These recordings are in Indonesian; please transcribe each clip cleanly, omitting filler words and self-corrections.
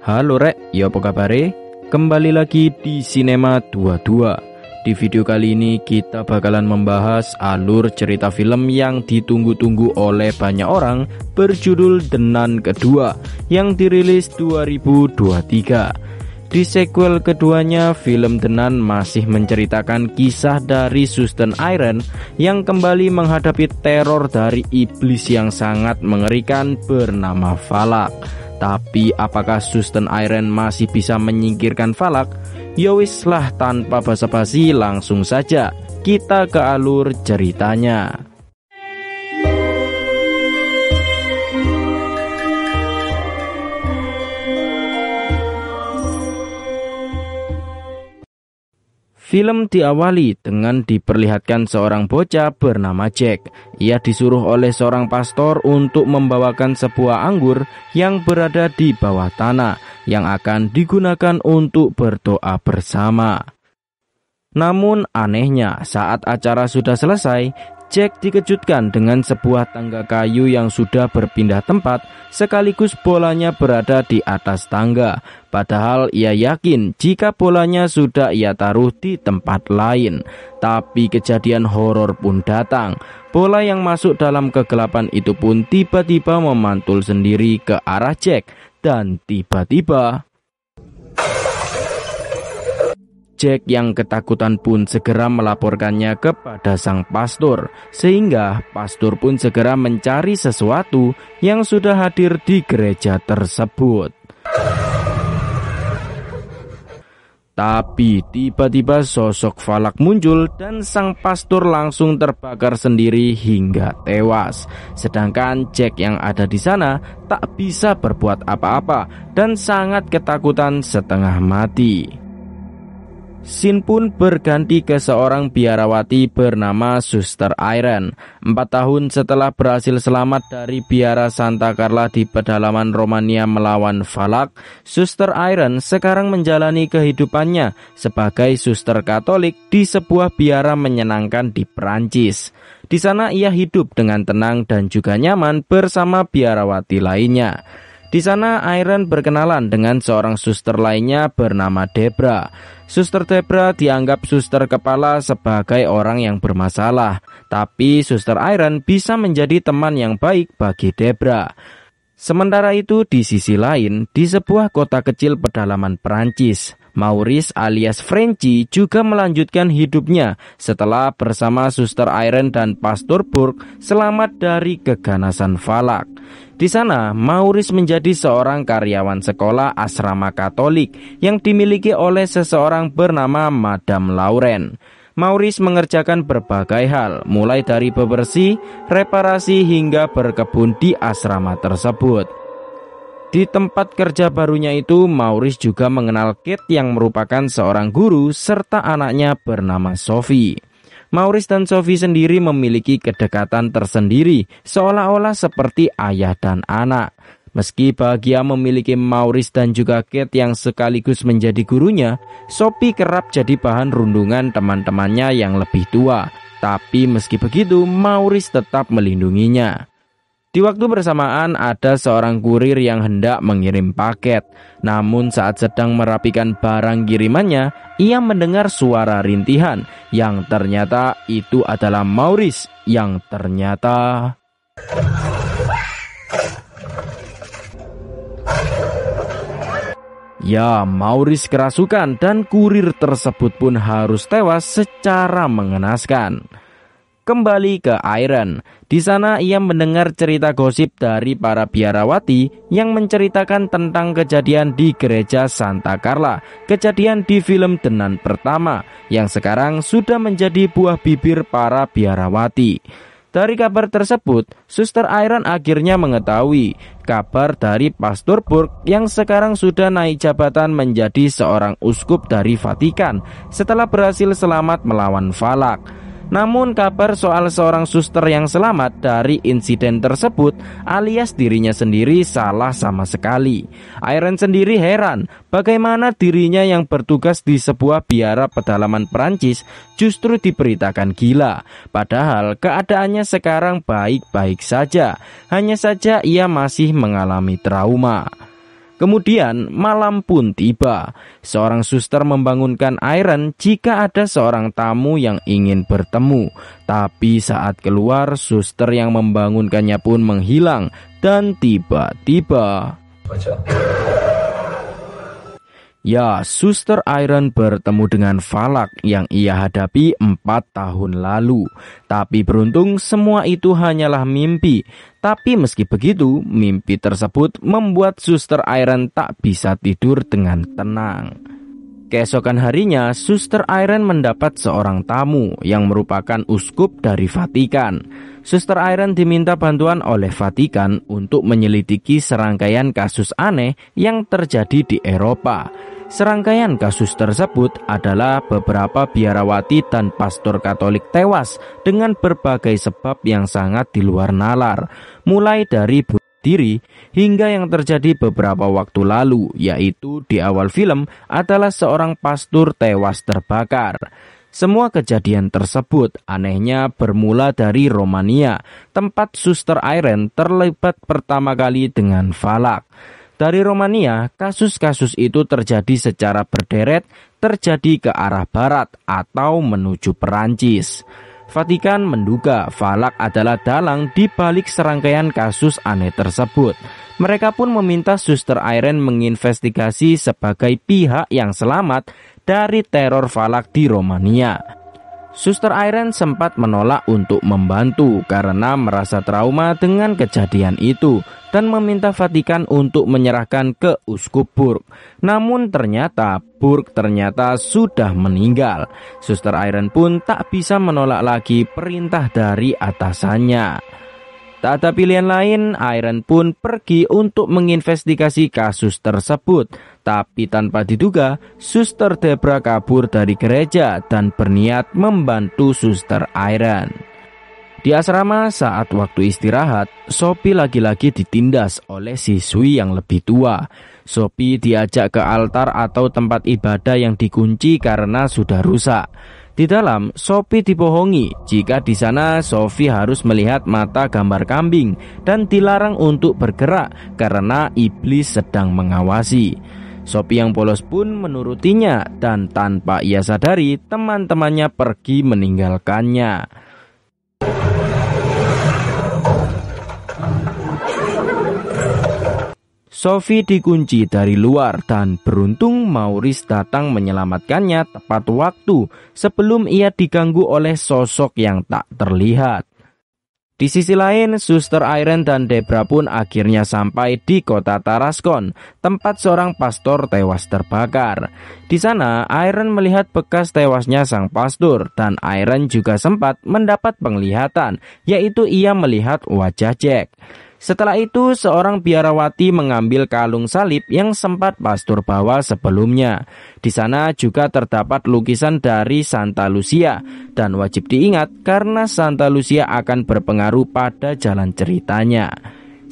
Halo rek, ya apa kabare? Kembali lagi di Cinema 22. Di video kali ini kita bakalan membahas alur cerita film yang ditunggu-tunggu oleh banyak orang berjudul The Nun kedua yang dirilis 2023. Di sequel keduanya, film The Nun masih menceritakan kisah dari Suster Irene yang kembali menghadapi teror dari iblis yang sangat mengerikan bernama Valak. Tapi apakah Suster Irene masih bisa menyingkirkan Valak? Yowis lah, tanpa basa-basi langsung saja kita ke alur ceritanya. Film diawali dengan diperlihatkan seorang bocah bernama Jack. Ia disuruh oleh seorang pastor untuk membawakan sebuah anggur yang berada di bawah tanah yang akan digunakan untuk berdoa bersama. Namun anehnya, saat acara sudah selesai, Jack dikejutkan dengan sebuah tangga kayu yang sudah berpindah tempat, sekaligus bolanya berada di atas tangga. Padahal ia yakin jika bolanya sudah ia taruh di tempat lain. Tapi kejadian horor pun datang. Bola yang masuk dalam kegelapan itu pun tiba-tiba memantul sendiri ke arah Jack. Dan tiba-tiba Jack yang ketakutan pun segera melaporkannya kepada sang pastor, sehingga pastor pun segera mencari sesuatu yang sudah hadir di gereja tersebut. Tapi tiba-tiba sosok Valak muncul dan sang pastor langsung terbakar sendiri hingga tewas. Sedangkan Jack yang ada di sana tak bisa berbuat apa-apa dan sangat ketakutan setengah mati. Scene pun berganti ke seorang biarawati bernama Suster Irene. 4 tahun setelah berhasil selamat dari biara Santa Carla di pedalaman Romania melawan Valak, Suster Irene sekarang menjalani kehidupannya sebagai suster Katolik di sebuah biara menyenangkan di Prancis. Di sana ia hidup dengan tenang dan juga nyaman bersama biarawati lainnya. Di sana Irene berkenalan dengan seorang suster lainnya bernama Debra. Suster Debra dianggap suster kepala sebagai orang yang bermasalah, tapi Suster Irene bisa menjadi teman yang baik bagi Debra. Sementara itu di sisi lain, di sebuah kota kecil pedalaman Perancis, Maurice alias Frenchy juga melanjutkan hidupnya setelah bersama Suster Irene dan Pastor Burke selamat dari keganasan Valak. Di sana, Maurice menjadi seorang karyawan sekolah asrama Katolik yang dimiliki oleh seseorang bernama Madame Lauren. Maurice mengerjakan berbagai hal, mulai dari bebersih, reparasi hingga berkebun di asrama tersebut. Di tempat kerja barunya itu, Maurice juga mengenal Kate yang merupakan seorang guru serta anaknya bernama Sophie. Maurice dan Sophie sendiri memiliki kedekatan tersendiri, seolah-olah seperti ayah dan anak. Meski bahagia memiliki Maurice dan juga Kate yang sekaligus menjadi gurunya, Sophie kerap jadi bahan rundungan teman-temannya yang lebih tua. Tapi meski begitu, Maurice tetap melindunginya. Di waktu bersamaan ada seorang kurir yang hendak mengirim paket. Namun saat sedang merapikan barang kirimannya, ia mendengar suara rintihan yang ternyata itu adalah Maurice yang ternyata Maurice kerasukan dan kurir tersebut pun harus tewas secara mengenaskan. Kembali ke Irene. Di sana ia mendengar cerita gosip dari para biarawati yang menceritakan tentang kejadian di gereja Santa Carla, kejadian di film The Nun pertama yang sekarang sudah menjadi buah bibir para biarawati. Dari kabar tersebut, Suster Irene akhirnya mengetahui kabar dari Pastor Burke yang sekarang sudah naik jabatan menjadi seorang uskup dari Vatikan setelah berhasil selamat melawan Valak. Namun kabar soal seorang suster yang selamat dari insiden tersebut alias dirinya sendiri salah sama sekali. Irene sendiri heran bagaimana dirinya yang bertugas di sebuah biara pedalaman Perancis justru diberitakan gila. Padahal keadaannya sekarang baik-baik saja, hanya saja ia masih mengalami trauma. Kemudian malam pun tiba. Seorang suster membangunkan Iron jika ada seorang tamu yang ingin bertemu. Tapi saat keluar, suster yang membangunkannya pun menghilang. Dan tiba-tiba, ya, Suster Iron bertemu dengan Valak yang ia hadapi 4 tahun lalu. Tapi beruntung semua itu hanyalah mimpi. Tapi meski begitu, mimpi tersebut membuat Suster Iron tak bisa tidur dengan tenang. Keesokan harinya, Suster Iron mendapat seorang tamu yang merupakan uskup dari Vatikan. Suster Iron diminta bantuan oleh Vatikan untuk menyelidiki serangkaian kasus aneh yang terjadi di Eropa. Serangkaian kasus tersebut adalah beberapa biarawati dan pastor Katolik tewas dengan berbagai sebab yang sangat di luar nalar, mulai dari bunuh diri hingga yang terjadi beberapa waktu lalu, yaitu di awal film adalah seorang pastor tewas terbakar. Semua kejadian tersebut anehnya bermula dari Romania, tempat Suster Iron terlibat pertama kali dengan Valak. Dari Romania, kasus-kasus itu terjadi secara berderet, terjadi ke arah barat atau menuju Perancis. Vatikan menduga Valak adalah dalang di balik serangkaian kasus aneh tersebut. Mereka pun meminta Suster Iron menginvestigasi sebagai pihak yang selamat dari teror Valak di Romania. Suster Iron sempat menolak untuk membantu karena merasa trauma dengan kejadian itu dan meminta Vatikan untuk menyerahkan ke Uskup Burg. Namun ternyata Burg sudah meninggal. Suster Iron pun tak bisa menolak lagi perintah dari atasannya. Tak ada pilihan lain, Iron pun pergi untuk menginvestigasi kasus tersebut. Tapi tanpa diduga, Suster Debra kabur dari gereja dan berniat membantu Suster Iron. Di asrama saat waktu istirahat, Sophie lagi-lagi ditindas oleh siswi yang lebih tua. Sophie diajak ke altar atau tempat ibadah yang dikunci karena sudah rusak. Di dalam, Sophie dibohongi jika di sana Sophie harus melihat mata gambar kambing dan dilarang untuk bergerak karena iblis sedang mengawasi. Sophie yang polos pun menurutinya dan tanpa ia sadari teman-temannya pergi meninggalkannya. Sophie dikunci dari luar dan beruntung Maurice datang menyelamatkannya tepat waktu sebelum ia diganggu oleh sosok yang tak terlihat. Di sisi lain, Suster Iron dan Debra pun akhirnya sampai di kota Tarascon, tempat seorang pastor tewas terbakar. Di sana, Iron melihat bekas tewasnya sang pastor dan Iron juga sempat mendapat penglihatan, yaitu ia melihat wajah Jack. Setelah itu, seorang biarawati mengambil kalung salib yang sempat pastor bawa sebelumnya. Di sana juga terdapat lukisan dari Santa Lucia, dan wajib diingat karena Santa Lucia akan berpengaruh pada jalan ceritanya.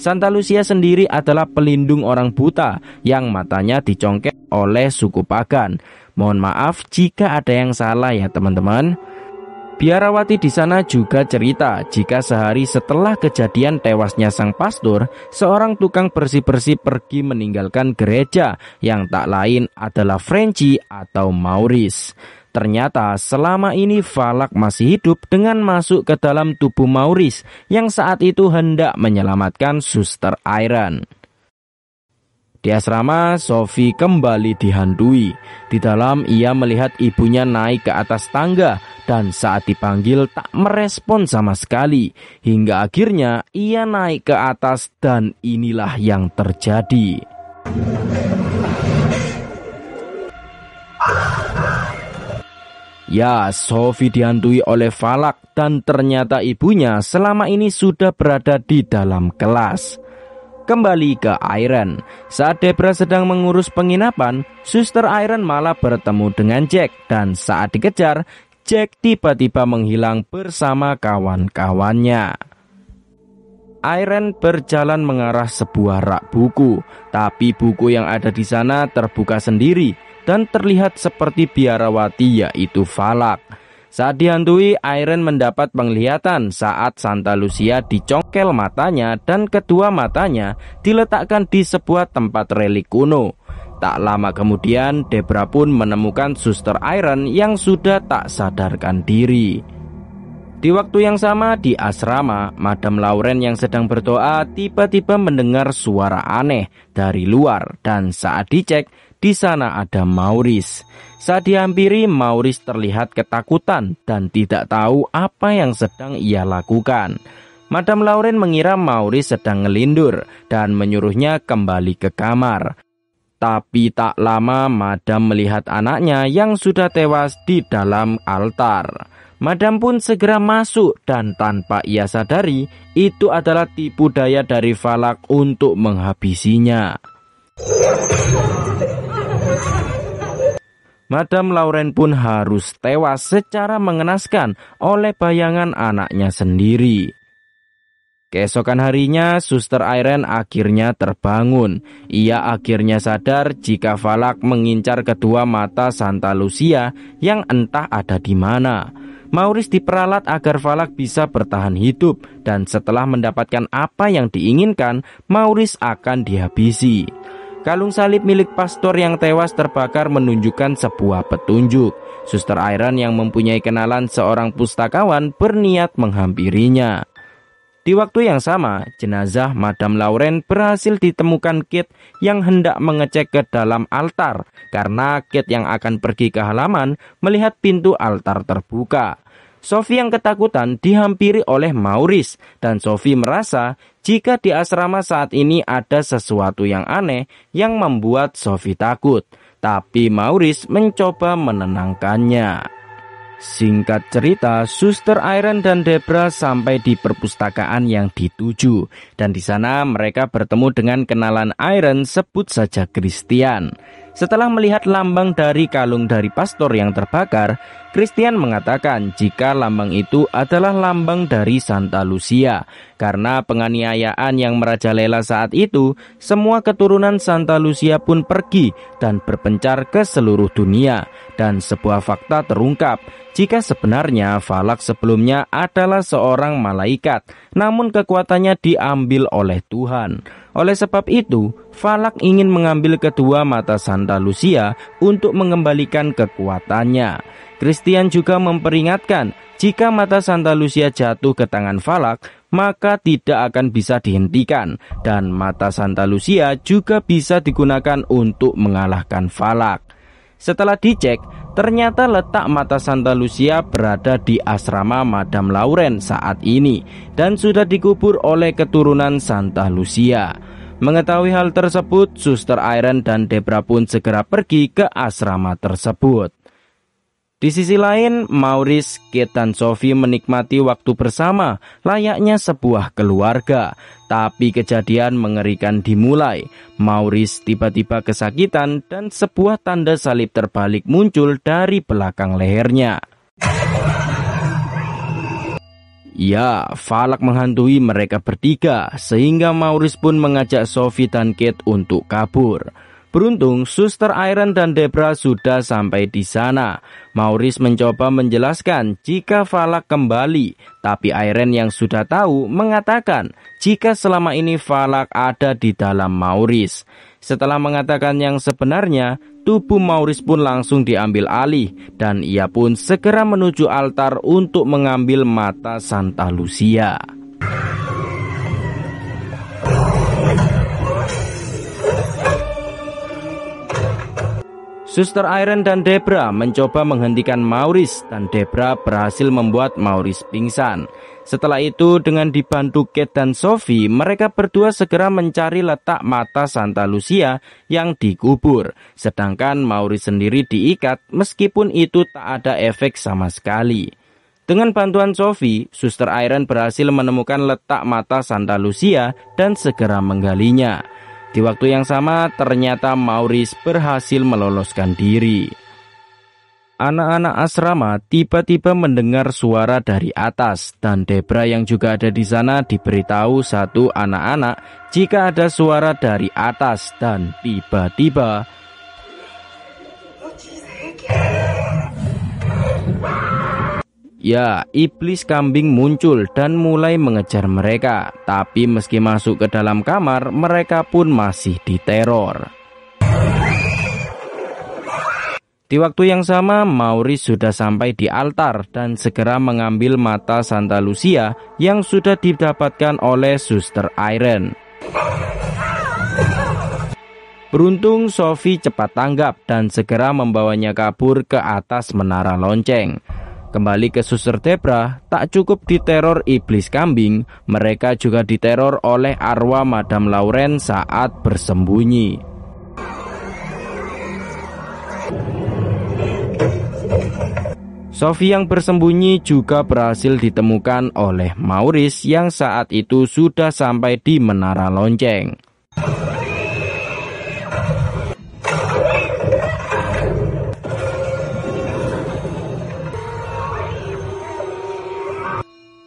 Santa Lucia sendiri adalah pelindung orang buta yang matanya dicongkel oleh suku pagan. Mohon maaf jika ada yang salah ya teman-teman. Biarawati di sana juga cerita jika sehari setelah kejadian tewasnya sang pastor, seorang tukang bersih-bersih pergi meninggalkan gereja yang tak lain adalah Frenchy atau Maurice. Ternyata selama ini Valak masih hidup dengan masuk ke dalam tubuh Maurice yang saat itu hendak menyelamatkan Suster Iron. Di asrama, Sophie kembali dihantui. Di dalam, ia melihat ibunya naik ke atas tangga dan saat dipanggil tak merespon sama sekali. Hingga akhirnya ia naik ke atas dan inilah yang terjadi. Ya, Sophie dihantui oleh Valak dan ternyata ibunya selama ini sudah berada di dalam kelas. Kembali ke Iron. Saat Debra sedang mengurus penginapan, Suster Iron malah bertemu dengan Jack. Dan saat dikejar, Jack tiba-tiba menghilang bersama kawan-kawannya. Iron berjalan mengarah sebuah rak buku. Tapi buku yang ada di sana terbuka sendiri dan terlihat seperti biarawati yaitu Valak. Saat dihantui, Irene mendapat penglihatan saat Santa Lucia dicongkel matanya dan kedua matanya diletakkan di sebuah tempat relik kuno. Tak lama kemudian, Debra pun menemukan Suster Irene yang sudah tak sadarkan diri. Di waktu yang sama di asrama, Madam Lauren yang sedang berdoa tiba-tiba mendengar suara aneh dari luar dan saat dicek, di sana ada Maurice. Saat dihampiri, Maurice terlihat ketakutan dan tidak tahu apa yang sedang ia lakukan. Madam Lauren mengira Maurice sedang ngelindur dan menyuruhnya kembali ke kamar. Tapi tak lama Madam melihat anaknya yang sudah tewas di dalam altar. Madam pun segera masuk dan tanpa ia sadari, itu adalah tipu daya dari Valak untuk menghabisinya. Madam Lauren pun harus tewas secara mengenaskan oleh bayangan anaknya sendiri. Keesokan harinya, Suster Irene akhirnya terbangun. Ia akhirnya sadar jika Valak mengincar kedua mata Santa Lucia yang entah ada di mana. Maurice diperalat agar Valak bisa bertahan hidup dan setelah mendapatkan apa yang diinginkan, Maurice akan dihabisi. Kalung salib milik pastor yang tewas terbakar menunjukkan sebuah petunjuk. Suster Irene yang mempunyai kenalan seorang pustakawan berniat menghampirinya. Di waktu yang sama, jenazah Madam Lauren berhasil ditemukan Kate yang hendak mengecek ke dalam altar karena Kate yang akan pergi ke halaman melihat pintu altar terbuka. Sophie yang ketakutan dihampiri oleh Maurice dan Sophie merasa jika di asrama saat ini ada sesuatu yang aneh yang membuat Sophie takut. Tapi Maurice mencoba menenangkannya. Singkat cerita, Suster Irene dan Debra sampai di perpustakaan yang dituju. Dan di sana mereka bertemu dengan kenalan Irene, sebut saja Christian. Setelah melihat lambang dari kalung dari pastor yang terbakar, Christian mengatakan jika lambang itu adalah lambang dari Santa Lucia. Karena penganiayaan yang merajalela saat itu, semua keturunan Santa Lucia pun pergi dan berpencar ke seluruh dunia. Dan sebuah fakta terungkap, jika sebenarnya Valak sebelumnya adalah seorang malaikat, namun kekuatannya diambil oleh Tuhan. Oleh sebab itu, Valak ingin mengambil kedua mata Santa Lucia untuk mengembalikan kekuatannya. Christian juga memperingatkan, jika mata Santa Lucia jatuh ke tangan Valak, maka tidak akan bisa dihentikan. Dan mata Santa Lucia juga bisa digunakan untuk mengalahkan Valak. Setelah dicek, ternyata letak mata Santa Lucia berada di asrama Madam Lauren saat ini dan sudah dikubur oleh keturunan Santa Lucia. Mengetahui hal tersebut, Suster Irene dan Debra pun segera pergi ke asrama tersebut. Di sisi lain, Maurice, Kate, dan Sophie menikmati waktu bersama layaknya sebuah keluarga. Tapi kejadian mengerikan dimulai. Maurice tiba-tiba kesakitan dan sebuah tanda salib terbalik muncul dari belakang lehernya. Ya, Valak menghantui mereka bertiga sehingga Maurice pun mengajak Sophie dan Kate untuk kabur. Beruntung, Suster Irene dan Debra sudah sampai di sana. Maurice mencoba menjelaskan jika Valak kembali, tapi Irene yang sudah tahu mengatakan jika selama ini Valak ada di dalam Maurice. Setelah mengatakan yang sebenarnya, tubuh Maurice pun langsung diambil alih dan ia pun segera menuju altar untuk mengambil mata Santa Lucia. Suster Irene dan Debra mencoba menghentikan Maurice dan Debra berhasil membuat Maurice pingsan. Setelah itu dengan dibantu Kate dan Sophie, mereka berdua segera mencari letak mata Santa Lucia yang dikubur. Sedangkan Maurice sendiri diikat meskipun itu tak ada efek sama sekali. Dengan bantuan Sophie, Suster Irene berhasil menemukan letak mata Santa Lucia dan segera menggalinya. Di waktu yang sama, ternyata Maurice berhasil meloloskan diri. Anak-anak asrama tiba-tiba mendengar suara dari atas dan Debra yang juga ada di sana diberitahu satu anak-anak jika ada suara dari atas dan tiba-tiba Ya, iblis kambing muncul dan mulai mengejar mereka. Tapi meski masuk ke dalam kamar, mereka pun masih diteror. Di waktu yang sama, Maurice sudah sampai di altar dan segera mengambil mata Santa Lucia yang sudah didapatkan oleh Suster Irene. Beruntung Sophie cepat tanggap dan segera membawanya kabur ke atas menara lonceng. Kembali ke Suster Debra, tak cukup diteror iblis kambing, mereka juga diteror oleh arwah Madame Lauren saat bersembunyi. Sophie yang bersembunyi juga berhasil ditemukan oleh Maurice yang saat itu sudah sampai di menara lonceng.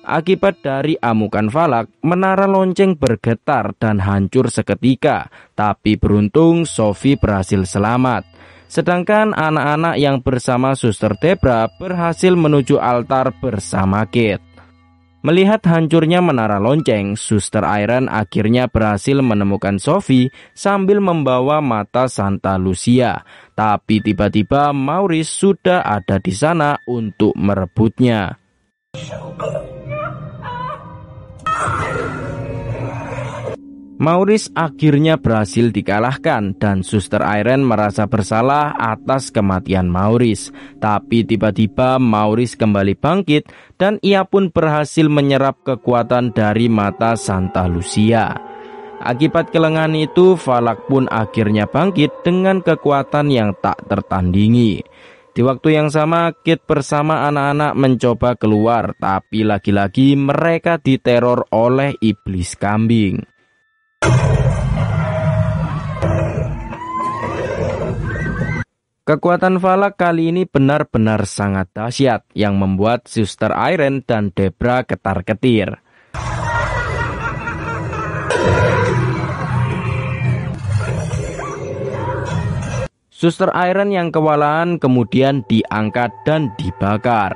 Akibat dari amukan falak, menara lonceng bergetar dan hancur seketika, tapi beruntung Sophie berhasil selamat. Sedangkan anak-anak yang bersama Suster Debra berhasil menuju altar bersama Kate. Melihat hancurnya menara lonceng, Suster Irene akhirnya berhasil menemukan Sophie sambil membawa mata Santa Lucia. Tapi tiba-tiba Maurice sudah ada di sana untuk merebutnya. Maurice akhirnya berhasil dikalahkan dan Suster Irene merasa bersalah atas kematian Maurice. Tapi tiba-tiba Maurice kembali bangkit dan ia pun berhasil menyerap kekuatan dari mata Santa Lucia. Akibat kelengahan itu, falak pun akhirnya bangkit dengan kekuatan yang tak tertandingi. Di waktu yang sama, Kate bersama anak-anak mencoba keluar, tapi lagi-lagi mereka diteror oleh iblis kambing. Kekuatan falak kali ini benar-benar sangat dahsyat yang membuat Suster Irene dan Debra ketar-ketir. Suster Irene yang kewalahan kemudian diangkat dan dibakar.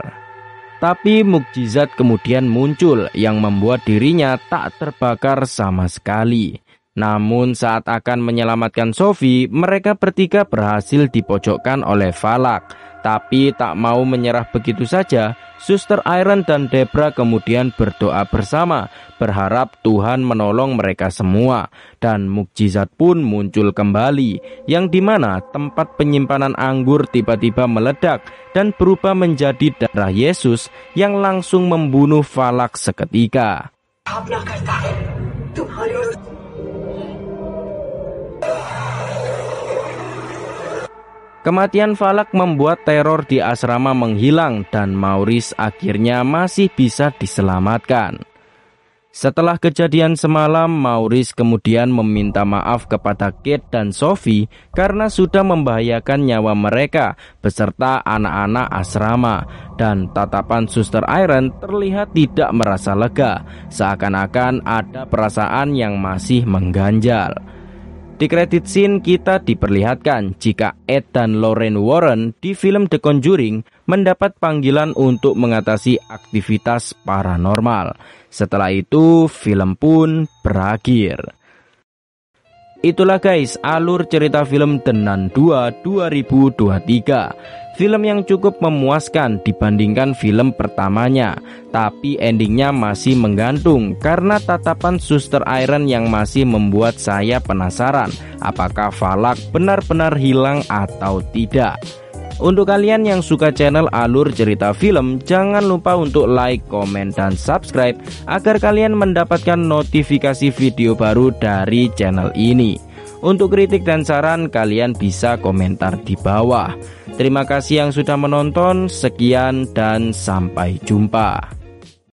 Tapi mukjizat kemudian muncul yang membuat dirinya tak terbakar sama sekali. Namun saat akan menyelamatkan Sophie, mereka bertiga berhasil dipojokkan oleh falak. Tapi tak mau menyerah begitu saja, Suster Irene dan Debra kemudian berdoa bersama, berharap Tuhan menolong mereka semua. Dan mukjizat pun muncul kembali, yang dimana tempat penyimpanan anggur tiba-tiba meledak dan berubah menjadi darah Yesus yang langsung membunuh falak seketika. Kematian falak membuat teror di asrama menghilang dan Maurice akhirnya masih bisa diselamatkan. Setelah kejadian semalam, Maurice kemudian meminta maaf kepada Kate dan Sophie karena sudah membahayakan nyawa mereka beserta anak-anak asrama. Dan tatapan Suster Irene terlihat tidak merasa lega, seakan-akan ada perasaan yang masih mengganjal. Di credit scene kita diperlihatkan jika Ed dan Lorraine Warren di film The Conjuring mendapat panggilan untuk mengatasi aktivitas paranormal. Setelah itu film pun berakhir. Itulah guys alur cerita film The Nun 2 2023. Film yang cukup memuaskan dibandingkan film pertamanya, tapi endingnya masih menggantung karena tatapan Suster Irene yang masih membuat saya penasaran apakah falak benar-benar hilang atau tidak. Untuk kalian yang suka channel alur cerita film, jangan lupa untuk like, komen, dan subscribe agar kalian mendapatkan notifikasi video baru dari channel ini. Untuk kritik dan saran kalian bisa komentar di bawah. Terima kasih yang sudah menonton, sekian dan sampai jumpa.